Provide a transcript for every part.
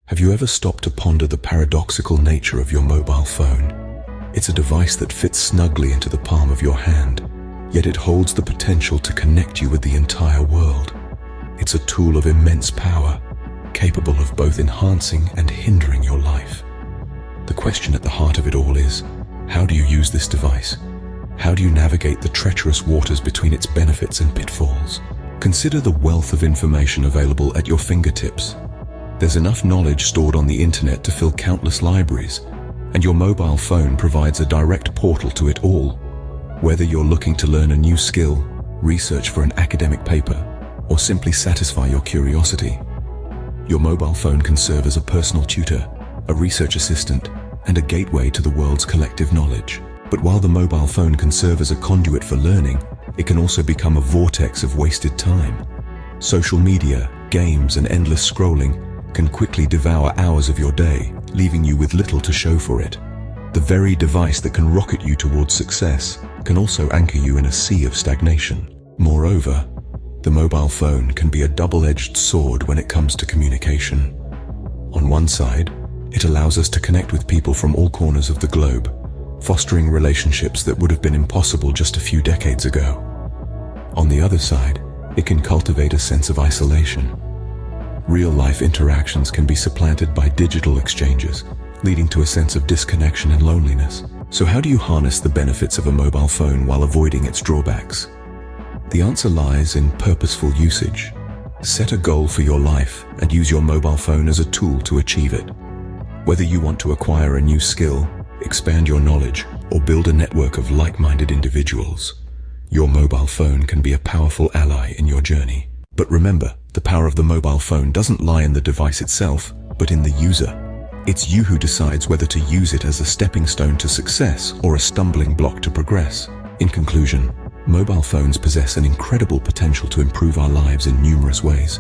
Have you ever stopped to ponder the paradoxical nature of your mobile phone? It's a device that fits snugly into the palm of your hand, yet it holds the potential to connect you with the entire world. It's a tool of immense power, capable of both enhancing and hindering your life. The question at the heart of it all is, how do you use this device? How do you navigate the treacherous waters between its benefits and pitfalls? Consider the wealth of information available at your fingertips. There's enough knowledge stored on the internet to fill countless libraries, and your mobile phone provides a direct portal to it all. Whether you're looking to learn a new skill, research for an academic paper, or simply satisfy your curiosity, your mobile phone can serve as a personal tutor, a research assistant, and a gateway to the world's collective knowledge. But while the mobile phone can serve as a conduit for learning, it can also become a vortex of wasted time. Social media, games, and endless scrolling can quickly devour hours of your day, leaving you with little to show for it. The very device that can rocket you towards success can also anchor you in a sea of stagnation. Moreover, the mobile phone can be a double-edged sword when it comes to communication. On one side, it allows us to connect with people from all corners of the globe, fostering relationships that would have been impossible just a few decades ago. On the other side, it can cultivate a sense of isolation. Real-life interactions can be supplanted by digital exchanges, leading to a sense of disconnection and loneliness. So how do you harness the benefits of a mobile phone while avoiding its drawbacks? The answer lies in purposeful usage. Set a goal for your life and use your mobile phone as a tool to achieve it. Whether you want to acquire a new skill, expand your knowledge, or build a network of like-minded individuals, your mobile phone can be a powerful ally in your journey. But remember, the power of the mobile phone doesn't lie in the device itself, but in the user. It's you who decides whether to use it as a stepping stone to success or a stumbling block to progress. In conclusion, mobile phones possess an incredible potential to improve our lives in numerous ways,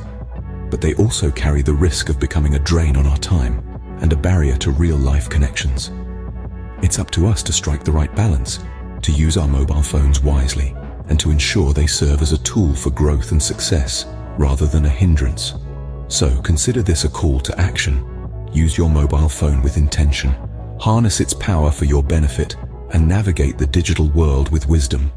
but they also carry the risk of becoming a drain on our time and a barrier to real-life connections. It's up to us to strike the right balance, to use our mobile phones wisely, and to ensure they serve as a tool for growth and success rather than a hindrance. So consider this a call to action. Use your mobile phone with intention, harness its power for your benefit, and navigate the digital world with wisdom.